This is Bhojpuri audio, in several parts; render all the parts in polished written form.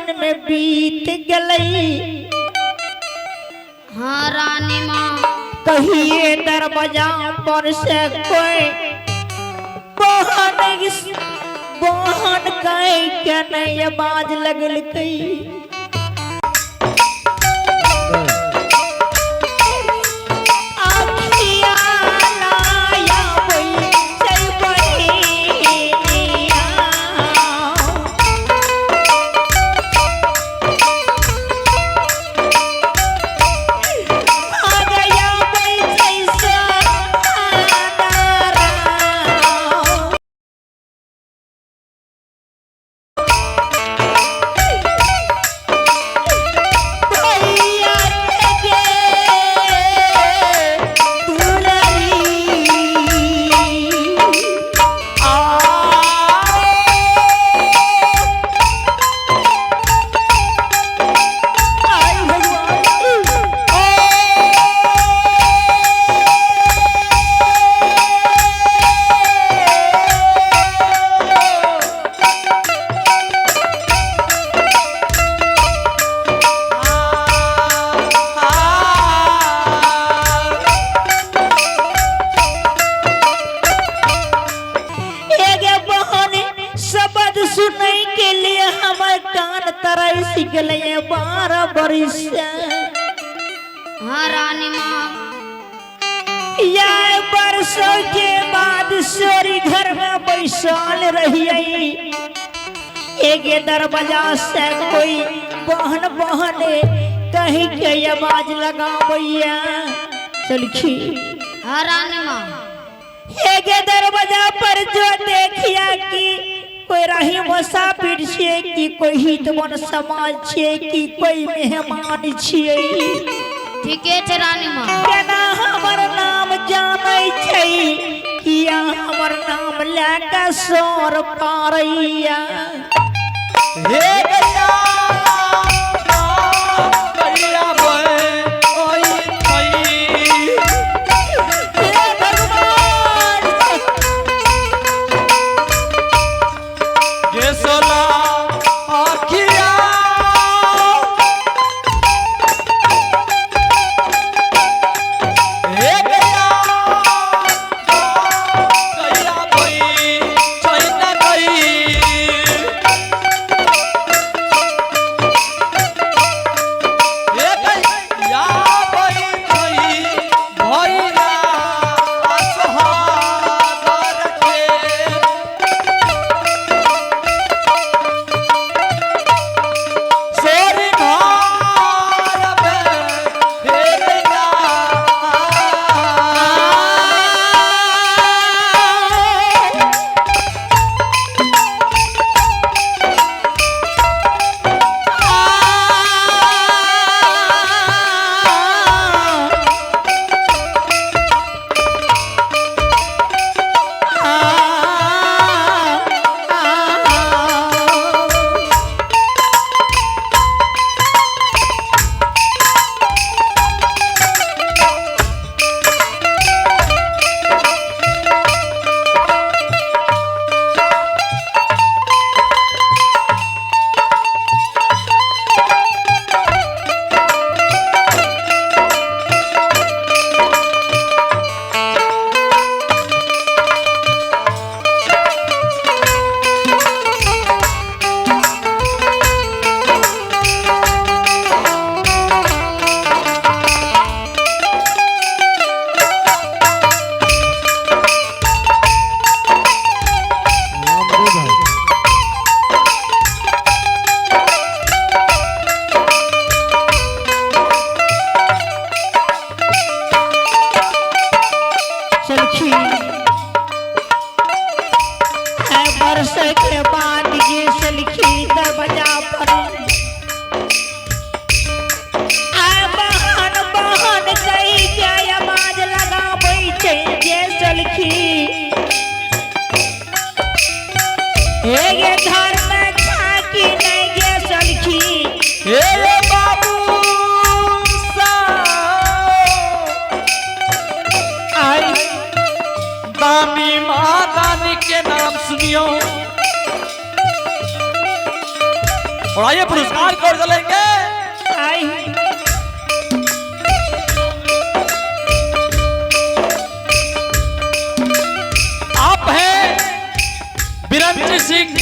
मन में बीत गई। हाँ रानी माँ कहिए दरवाजा पर से कोई बहन कहीं क्या नहीं आवाज लगल कई। सुनने के लिए हमारे कान तरह सीख लिए 12 बरिस से। हाँ रानी माँ यह बरसों के बाद सोरी घर में बैसाल रही। एक दरवाजा से कोई बहन कहीं के आवाज लगा भैया चलखी। हाँ रानी माँ एक दरवाजा पर जो देखिया कि कोई रही मुसाफिर छे कि कोई हितवन समाज छे कि कोई मेहमान छे। ठीके छे रानी माँ केना हमर नाम जानै छै किया हमर नाम लेके सोर पारैया। हे गैया वर्ष के बाद ये सलखी दरवाजा पर बहन कही क्या आवाज लगा बैठे ये सलखी। ये घर में खा कि नहीं ये सलखी। हे बाबू आई दानी माँ दानी के नाम सुनियो और आइए पुरस्कार की ओर चलेंगे। आई आप हैं बिरंची सिंह,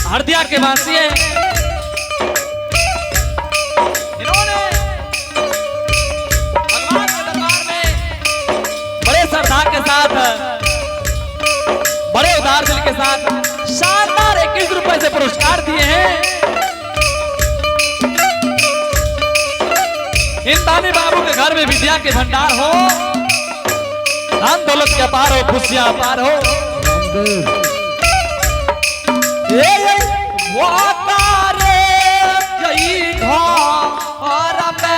हरदिया के वासी हैं। इन्होंने भगवान के दरबार में बड़े श्रद्धा के साथ, बड़े उदार दिल के साथ शानदार 21 रुपए से पुरस्कार दिए हैं। इन दानी बाबू के घर में विद्या के भंडार हो, धन दौलत के अपार हो, खुशियां अपार हो। ये वातारे यही घर में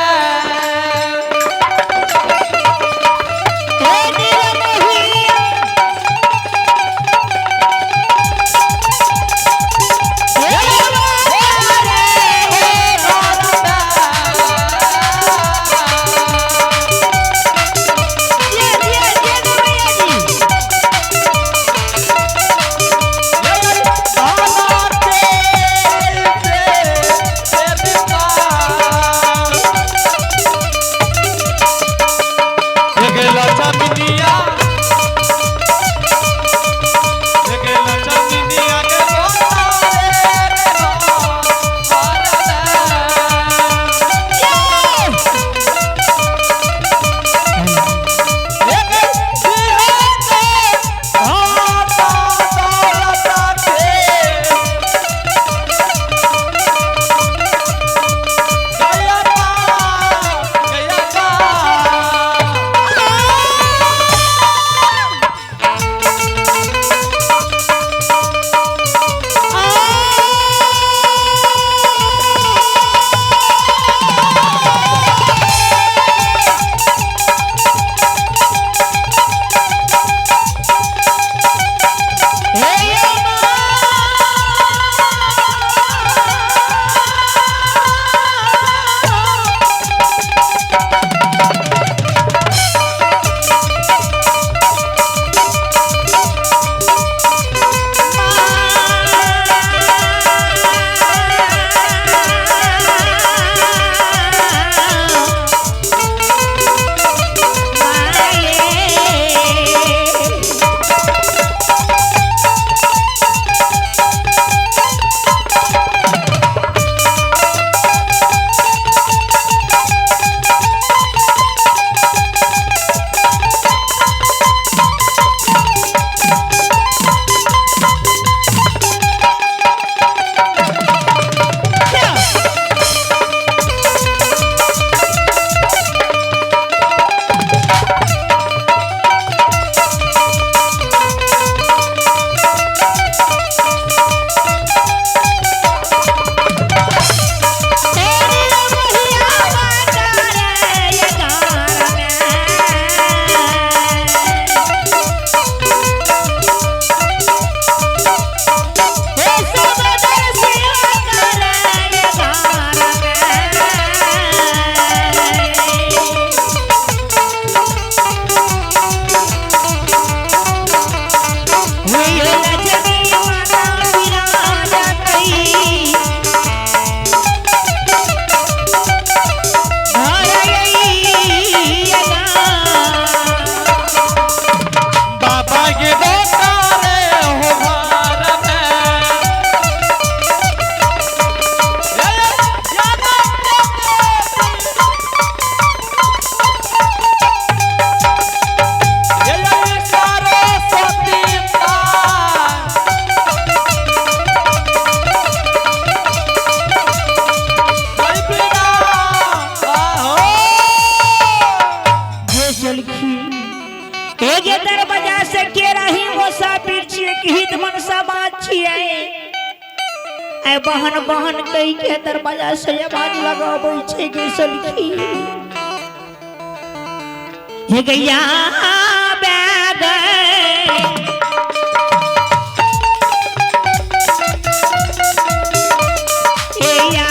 बहन बहन कई के दरवाजा से आवाज लगाबै छै गे सलखी हे गैया बैग ए या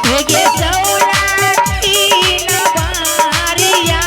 हे गे सौराठी नवारिया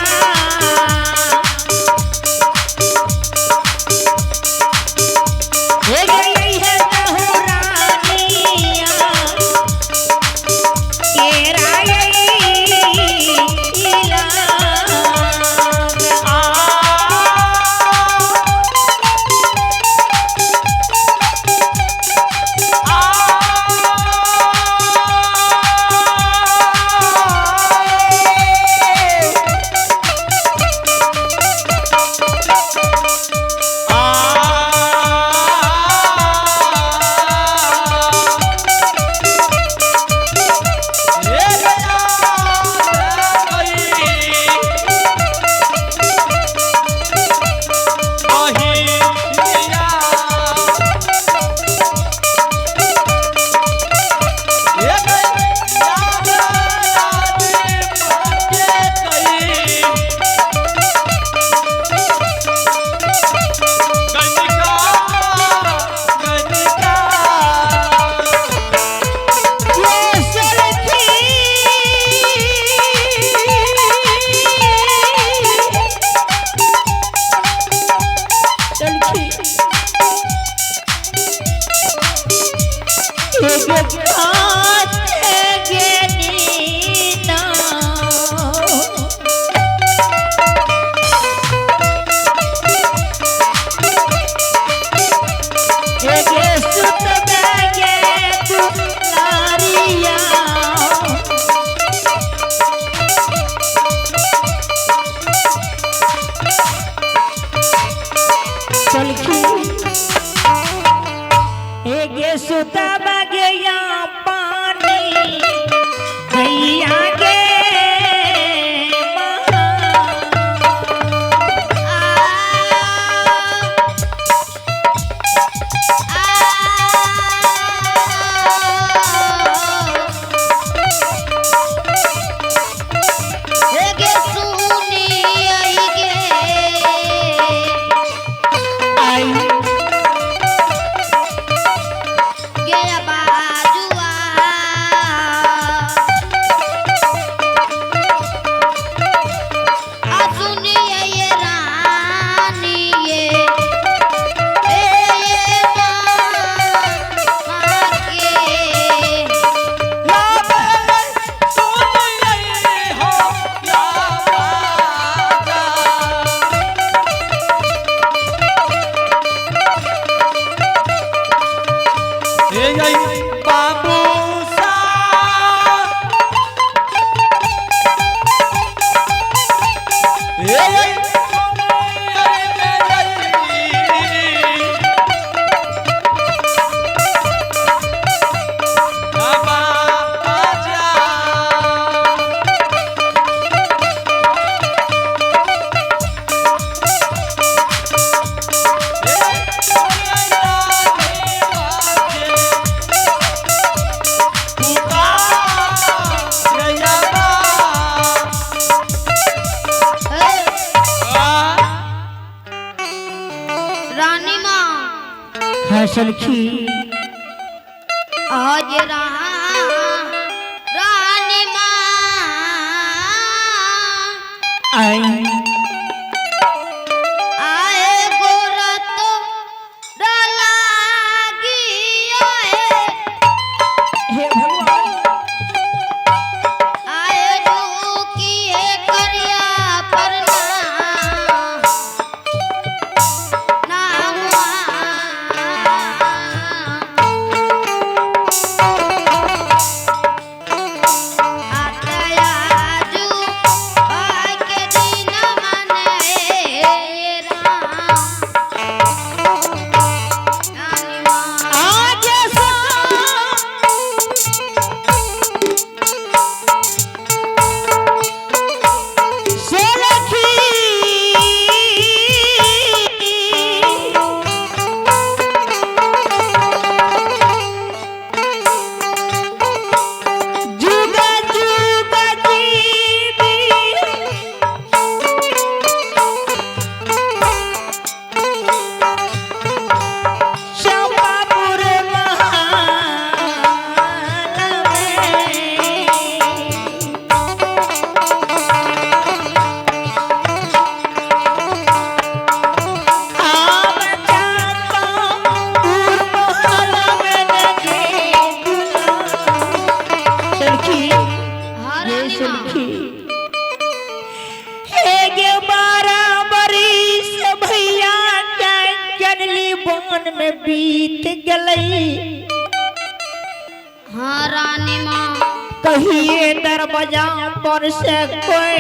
सलखी आज रानी माँ आई आए गोरा तो डलागी हे भगवान आए रुकी है करिया पर में बीत गई। हाँ रानी माँ कहिए दरवाजा पर से कोई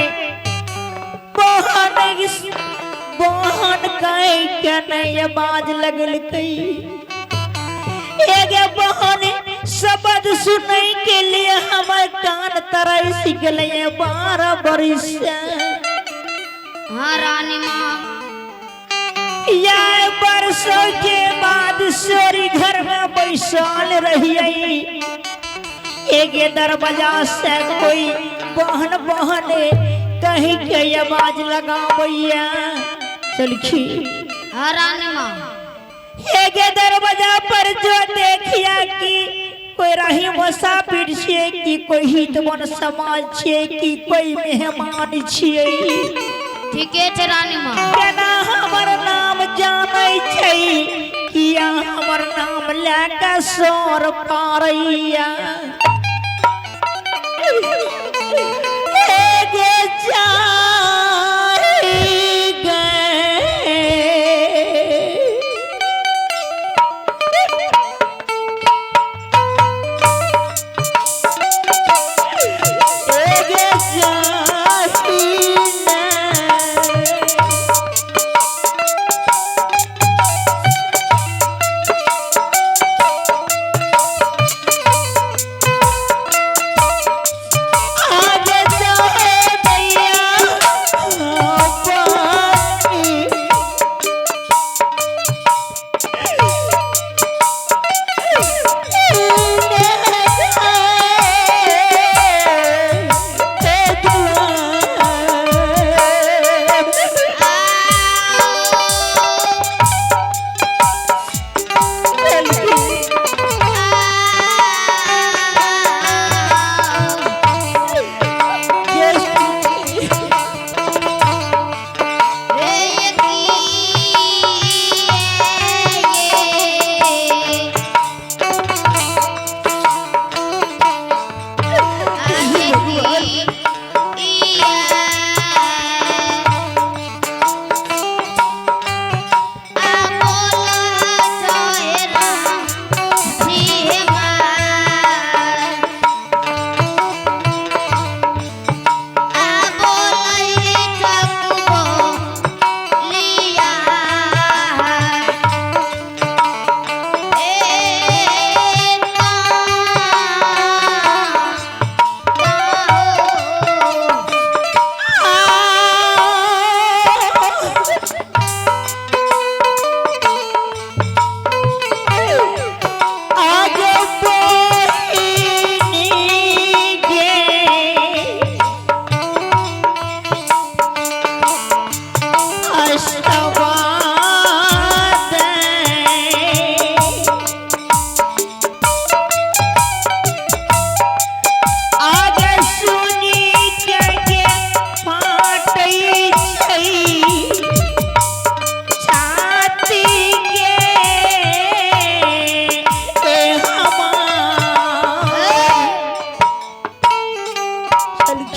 बहन कहीं क्या नहीं आवाज लगल कई एक बहन शब्द सुनने के लिए हमारे कान तरस गए 12 बरिस से। हाँ रानी माँ या बरसों के बाद सोरी घर में बैसल रही एक दरवाजा से कोई बहन कहीं के आवाज लगा भैया चलखी। हाँ रानी माँ एक दरवाजा पर जो देखिया कि कोई रही मुसाफिर छे कि कोई हितवन समाज छे कि कोई मेहमान छे। ठीके छै रानी माँ केना हमर नाम जानै छै किया हमर नाम लेके सोर पारैया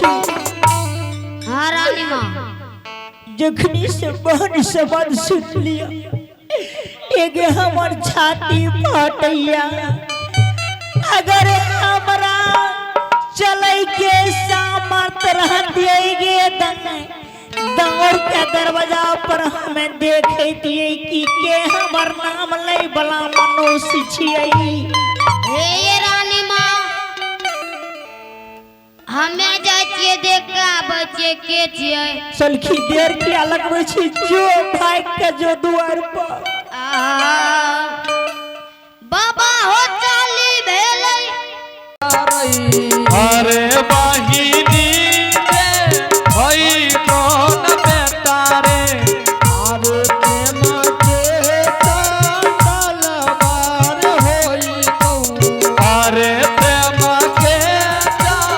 सखी हाँ रानी माँ जखनी से बहन से बात सुन लिया एगे हमर छाती फाटैया अगर हमरा चलै के सामर्थ रहती गे दौड़ के दरवाजा पर हमें देखे दिए कि के हमर नाम लई बला मनुष्य छियै। हे रानी माँ हमें जाइए देख के बच्चे के छियै सलखी देर किया लगबै छी जो भाग के जो दुआर पर बाबा हो चाली भेलै अरे बहिनी रे होई कौन बेटा रे आरे प्रेम के तलवार होई तो अरे प्रेम के जान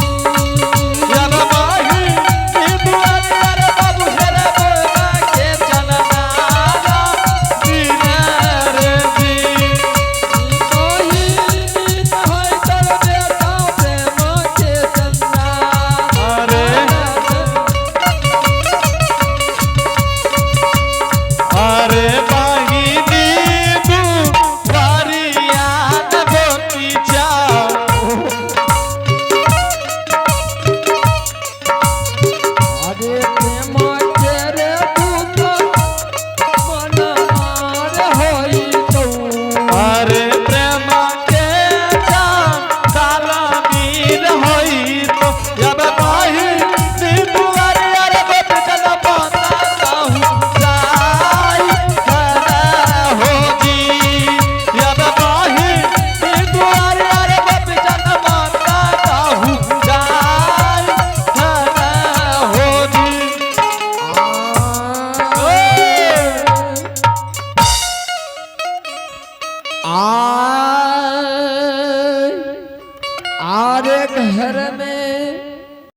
यार बाही दुआर यार बाबू हेरे बोला के चलना दीना रे जी कोई होई तर बेटा प्रेम के चंदा अरे अरे बहिनी दुआरिया गोपी जाओ आरे प्रेम के रे दूत मनमार होई तो अरे प्रेम के जान तालमीर होई तो जब बाही दुआर यार गोपी चल बता हूँ जाई खरा हो जी जब बाही दुआर यार गोपी चल बता हूँ जाई खरा हो जी आरे घर में